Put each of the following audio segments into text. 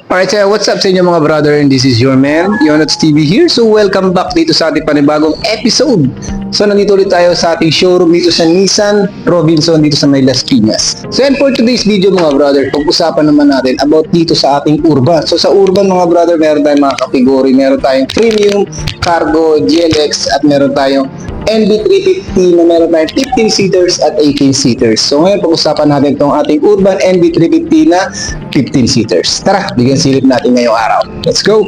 Alright, so what's up sa inyo mga brother, and this is your man, Yonots TV here. So welcome back dito sa ating panibagong episode. So nandito ulit tayo sa ating showroom dito sa Nissan Robinson dito sa May Las Piñas. So and for today's video mga brother, pag-usapan naman natin about dito sa ating urban. So sa urban mga brother, meron tayong mga kategory, meron tayong premium, cargo, GLX, at meron tayong NV350 na meron tayong 15-seaters at 18-seaters. So ngayon pag-usapan natin itong ating urban NV350 na 15-seaters. Tara, bigyan silip natin ngayong araw. Let's go!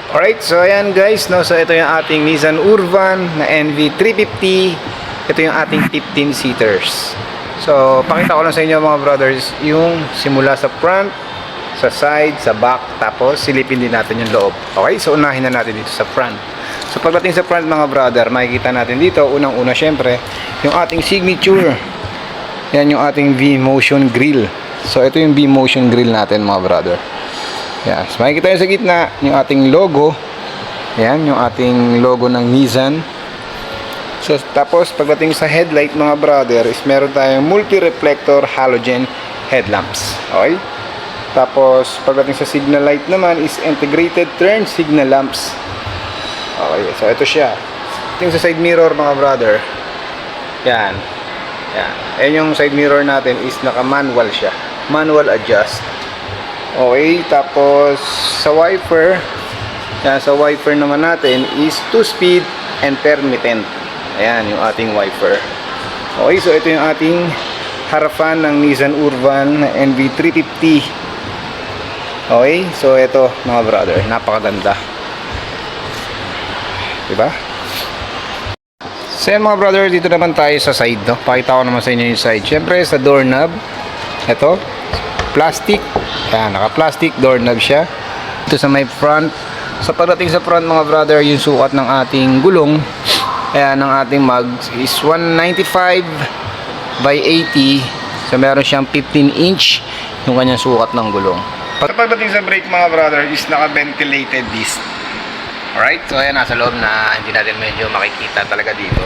Alright, so ayan guys, no? So ito yung ating Nissan Urban na NV350. Ito yung ating 15-seaters. So, pakita ko lang sa inyo mga brothers, yung simula sa front, sa side, sa back, tapos silipin din natin yung loob. Okay, so unahin na natin dito sa front. So pagdating sa front mga brother, makikita natin dito, unang-una syempre, yung ating signature. Yan yung ating V-Motion Grill. So ito yung V-Motion Grill natin mga brother. Yan, so makikita nyo sa gitna yung ating logo. Yan, yung ating logo ng Nissan. So tapos pagdating sa headlight mga brother is meron tayong multi-reflector halogen headlamps. Okay? Tapos pagdating sa signal light naman is integrated turn signal lamps. Okay, so ito siya. Tingin sa side mirror mga brother. Yan. Yan. Ayan yung side mirror natin is naka-manual siya. Manual adjust. Okay, tapos sa wiper, yan, sa wiper naman natin is 2-speed and permittent. Ayan, yung ating wiper. Okay, so ito yung ating harapan ng Nissan Urban NV350. Okay, so ito mga brother, napakaganda. Diba? So yan mga brother, dito naman tayo sa side, no? Pakita ko naman sa inyo yung side. Siyempre sa doorknob, ito, plastic. Yan, naka-plastic doorknob siya. Ito sa may front. So pagdating sa front mga brother, yung sukat ng ating gulong, ayan, ng ating mags is 195 by 80. So meron siyang 15-inch yung kanyang sukat ng gulong. So pagdating sa brake mga brother is naka-ventilated disc. Alright, so ayan, nasa loob na hindi natin medyo makikita talaga dito.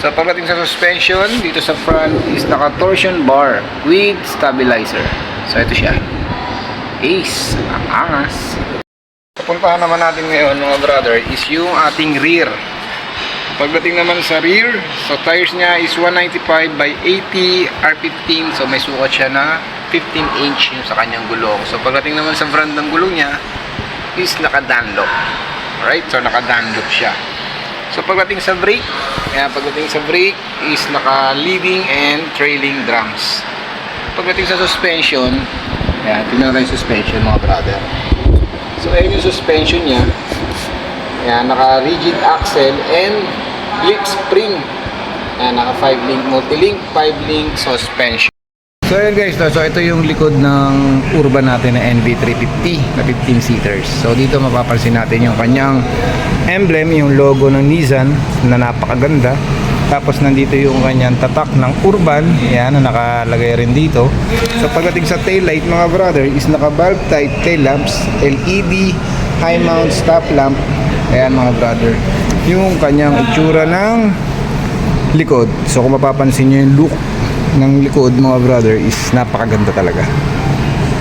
So pagdating sa suspension, dito sa front is naka-torsion bar with stabilizer. So ito siya. Ace, ang angas. Pupuntahan naman natin ngayon mga brother is yung ating rear. Pagdating naman sa rear, so tires niya is 195 by 80 R15. So may sukat siya na 15-inch yung sa kanyang gulong. So pagdating naman sa front ng gulong niya is naka-Dunlop. Alright, so naka-Dunlop siya. So pagdating sa brake, pagdating sa brake is naka-leading and trailing drums. Pagdating sa suspension, ayan, tingnan natin yung suspension mga brother. So ayan yung suspension niya. Ayan, naka-rigid axle and lip spring. Ayan, naka 5-link multi-link, 5-link suspension. So ayan guys, so ito yung likod ng Urban natin na NV350 na 15-seaters. So dito mapapansin natin yung kanyang emblem, yung logo ng Nissan na napakaganda. Tapos nandito yung kanyang tatak ng Urban, yan, na nakalagay rin dito. So pagdating sa tail light mga brother is naka bulb type tail lamps, LED high mount stop lamp. Ayan mga brother, yung kanyang itsura ng likod. So kung mapapansin nyo yung look ng likod mga brother is napakaganda talaga.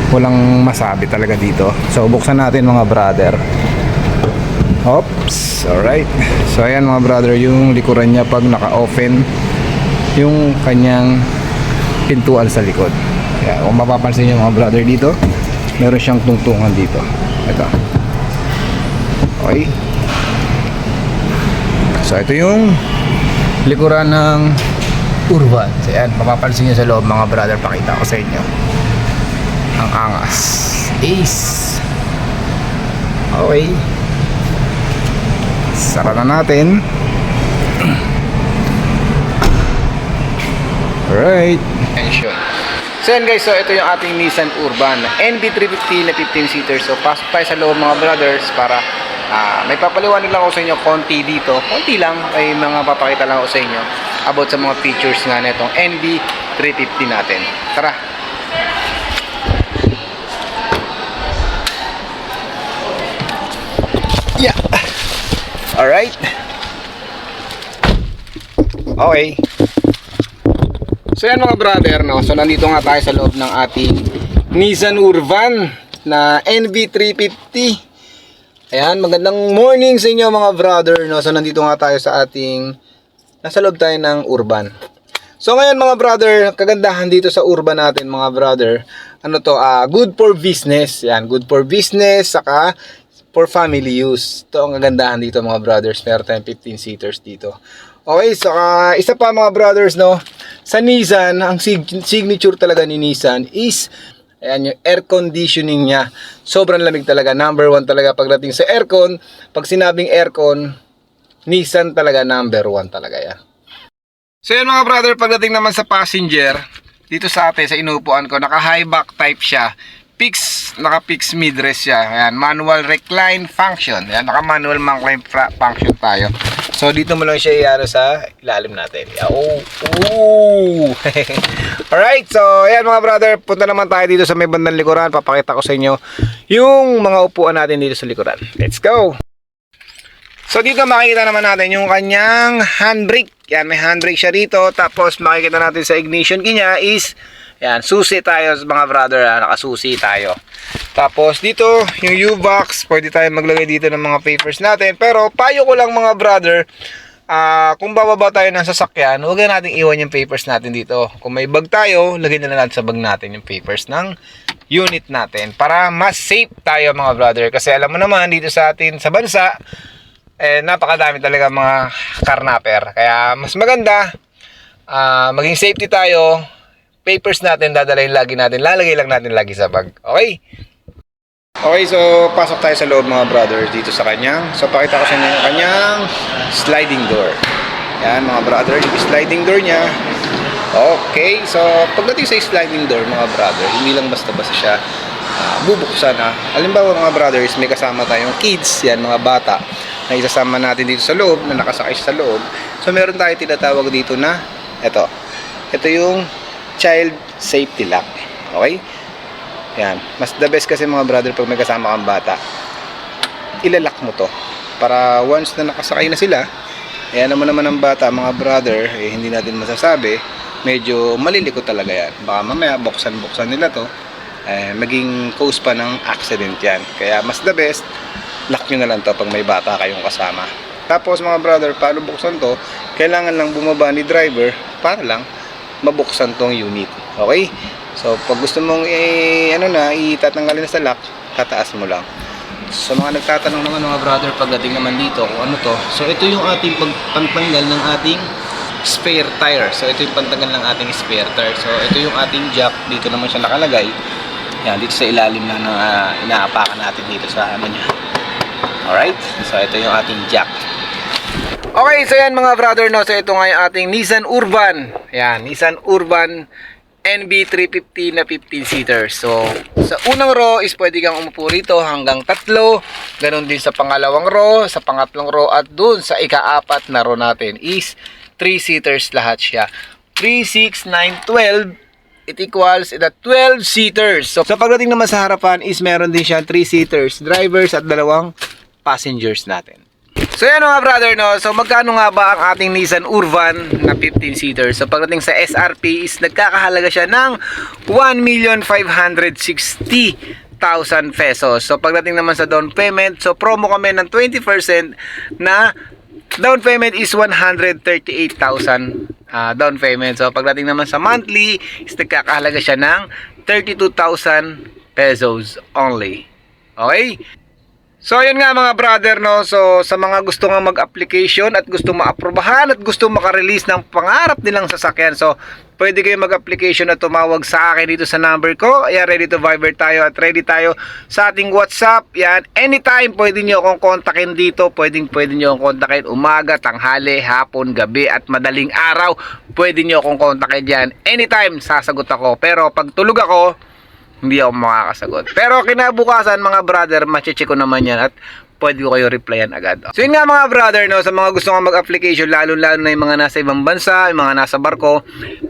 Walang masabi talaga dito. So buksan natin mga brother. Oops, alright. So ayan mga brother, yung likuran niya pag naka-open yung kanyang pintuan sa likod. Kaya kung mapapansin niyo mga brother dito, meron siyang tungtungan dito. Ito. Okay. So ito yung likuran ng Urban. So ayan, mapapansin niyo sa loob mga brother, pakita ko sa inyo. Ang angas. Ace. Okay. Sara na natin. Alright. Attention. So yan guys, so ito yung ating Nissan Urban NV350 na 15-seater. So pasok tayo sa loob mga brothers para May papaliwanag lang ako sa inyo konti dito. Konti lang. Ay mga papakita lang ako sa inyo about sa mga features nga nitong NV350 natin. Tara! Yeah! Alright. Okay. So yan mga brother, no? So nandito nga tayo sa loob ng ating Nissan Urban na NV350. Ayan, magandang morning sa inyo mga brother, no? So nandito nga tayo sa ating, nasa loob tayo ng Urban. So ngayon mga brother, kagandahan dito sa Urban natin mga brother, ano to, good for business. Yan, good for business, saka for family use. Ito ang kagandahan dito mga brothers, meron tayong 15 seaters dito. Okay, so isa pa mga brothers, no, sa Nissan, ang signature talaga ni Nissan is, ayan, yung air conditioning niya. Sobrang lamig talaga, number 1 talaga pagdating sa aircon. Pag sinabing aircon, Nissan talaga number 1 talaga yan. So yan mga brother, pagdating naman sa passenger, dito sa atin, sa inupuan ko, naka high back type siya. Naka-fix midrest siya. Ayan, manual recline function. Ayan, naka-manual recline function tayo. So, dito mo lang siya iano sa ilalim natin. Oh! Alright, so, ayan mga brother, punta naman tayo dito sa may bandang likuran. Papakita ko sa inyo yung mga upuan natin dito sa likuran. Let's go! So, dito makikita naman natin yung kanyang handbrake. Yan, may handbrake siya dito. Tapos, makikita natin sa ignition key niya is, yan, susi tayo mga brother, nakasusi tayo. Tapos dito, yung U-box, pwede tayo maglagay dito ng mga papers natin. Pero payo ko lang mga brother, kung bababa tayo ng sasakyan, huwag na natin iwan yung papers natin dito. Kung may bag tayo, lagay na lang natin sa bag natin yung papers ng unit natin. Para mas safe tayo mga brother. Kasi alam mo naman, dito sa atin sa bansa, napakadami talaga mga karnapper. Kaya mas maganda, maging safety tayo. Papers natin, dadalhin lagi natin, lalagay lang natin lagi sa bag. Okay? Okay, so pasok tayo sa loob mga brothers dito sa kanyang. So pakita ko sa inyo yung kanyang sliding door. Yan mga brother, yung sliding door niya. Okay, so pagdating sa sliding door mga brother, hindi lang basta-basta siya bubuksan na. Halimbawa mga brothers, may kasama tayong kids, yan mga bata, na isasama natin dito sa loob, na nakasakay sa loob. So meron tayo tinatawag dito na, ito yung child safety lock. Okay? Yan. Mas the best kasi mga brother pag may kasama kang bata, ilalak mo to. Para once na nakasakay na sila, ayan naman ang bata mga brother, hindi natin masasabi, medyo malilikot talaga yan. Baka mamaya buksan nila to, maging cause pa ng accident yan. Kaya mas the best, lock nyo na lang to pag may bata kayong kasama. Tapos mga brother, paano buksan to? Kailangan lang bumaba ni driver para lang mabuksan tong unit. Okay? So, pag gusto mong itatanggalin na sa lock, tataas mo lang. So, mga nagtatanong naman mga brother, pagdating naman dito, kung ano to. So, ito yung ating pagtanggal ng ating spare tire. So, ito yung pantanggal ng ating spare tire. So, ito yung ating jack. Dito naman siya nakalagay. Yan, dito sa ilalim na inaapakan natin dito sa ano niya. Alright? So, ito yung ating jack. Okay, so yan mga brother, no? So ito nga yung ating Nissan Urban. Yan, Nissan Urban NV350 na 15-seater. So, sa unang row is pwede kang umupo rito hanggang 3. Ganon din sa pangalawang row, sa pangatlong row, at dun sa ika-4 na row natin is 3-seaters lahat siya. 3, 6, 9, 12. It equals the 12-seaters. So, sa pagdating naman sa harapan is meron din siya 3-seaters, drivers at 2 passengers natin. So yan mga brother, no? So magkano nga ba ang ating Nissan Urban na 15-seater? So pagdating sa SRP is nagkakahalaga siya ng 1,560,000 pesos. So pagdating naman sa down payment, so promo kami ng 20% na down payment is 138,000 down payment. So pagdating naman sa monthly is nagkakahalaga siya ng 32,000 pesos only. Okay? So ayun nga mga brother, no. So sa mga gusto nga mag-application at gusto maaprubahan at gusto maka-release ng pangarap nilang sasakyan, so pwede kayo mag-application at tumawag sa akin dito sa number ko. Ayan, ready to Viber tayo at ready tayo sa ating WhatsApp. Yan, anytime pwede nyo akong kontakin dito. Pwede nyo akong kontakin umaga, tanghali, hapon, gabi at madaling araw. Pwede nyo akong kontakin dyan. Anytime sasagot ako. Pero pag tulog ako, hindi ako makakasagot. Pero kinabukasan mga brother, mache-check ko naman yan at pwede ko kayo replyan agad. So yun nga mga brother, no, sa mga gusto nga mag-application, lalo na yung mga nasa ibang bansa, yung mga nasa barko,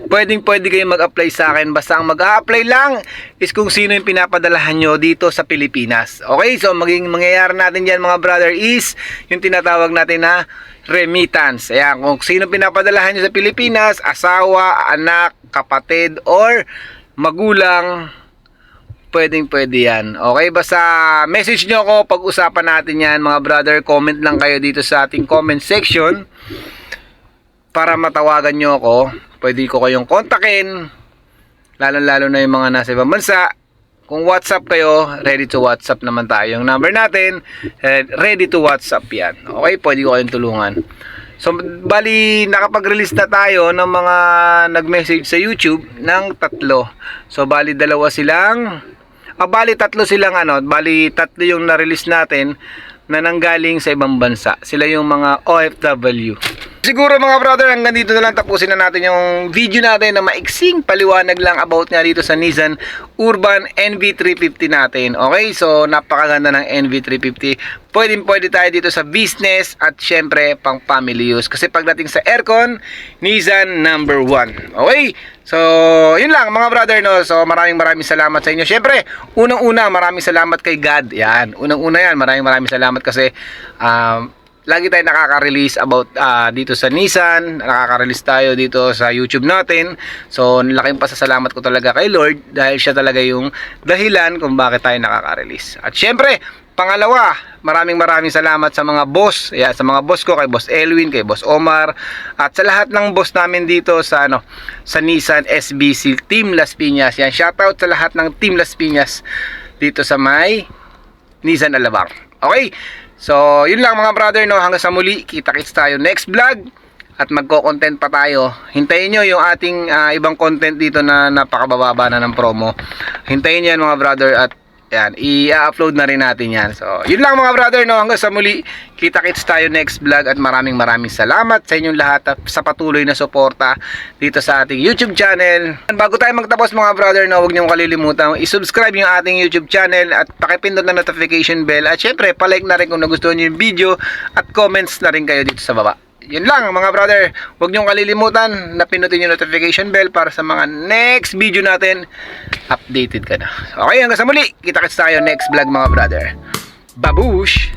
pwede kayong mag-apply sa akin. Basta ang mag-a-apply lang is kung sino yung pinapadalahan nyo dito sa Pilipinas. Okay, so mangyayari natin dyan mga brother is yung tinatawag natin na remittance. Ayan, kung sino pinapadalahan nyo sa Pilipinas, asawa, anak, kapatid, or magulang, pwede yan. Okay, basta message nyo ako, pag-usapan natin yan mga brother. Comment lang kayo dito sa ating comment section para matawagan nyo ako. Pwede ko kayong kontakin, lalo na yung mga nasa ibang bansa. Kung WhatsApp kayo, ready to WhatsApp naman tayo. Yung number natin, ready to WhatsApp yan. Okay, pwede ko kayong tulungan. So, bali, nakapag-release na tayo ng mga nag-message sa YouTube ng 3. So, bali, tatlo silang tatlo yung na-release natin na nanggaling sa ibang bansa. Sila yung mga OFW. Siguro mga brother, hanggang dito na lang, tapusin na natin yung video natin na maiksing paliwanag lang about nga dito sa Nissan Urban NV350 natin. Okay, so napakaganda ng NV350. Pwede tayo dito sa business at syempre pang family use. Kasi pagdating sa aircon, Nissan number 1. Okay, so yun lang mga brother, no. So maraming salamat sa inyo. Syempre, unang-una maraming salamat kay God. Yan, unang-una yan, maraming salamat kasi lagi tayo nakaka-release about dito sa Nissan, nakaka-release tayo dito sa YouTube natin. So, laking pasasalamat ko talaga kay Lord dahil siya talaga yung dahilan kung bakit tayo nakaka-release. At syempre, pangalawa, maraming salamat sa mga boss, sa mga boss ko, kay Boss Elwin, kay Boss Omar, at sa lahat ng boss namin dito sa sa Nissan SBC Team Las Piñas. Yan, shoutout sa lahat ng Team Las Piñas dito sa may Nissan Alabang. Okay? So, yun lang mga brother, no. Hanggang sa muli, kita-kits tayo next vlog at magko-content pa tayo. Hintayin nyo yung ating ibang content dito na napakabababa na ng promo. Hintayin nyo yan mga brother at yan, i-upload na rin natin yan. So, yun lang mga brother, no. Hanggang sa muli, kita-kits tayo next vlog at maraming salamat sa inyong lahat at sa patuloy na suporta dito sa ating YouTube channel. Bago tayo magtapos mga brother, no, huwag niyong kalilimutan i-subscribe yung ating YouTube channel at pakipindot na notification bell at syempre, palike na rin kung nagustuhan niyo yung video at comments na rin kayo dito sa baba. Yun lang mga brother, huwag niyong kalilimutan na pinutin yung notification bell para sa mga next video natin, updated ka na. Okay, hanggang sa muli, kita-kits tayo next vlog mga brother. Babush!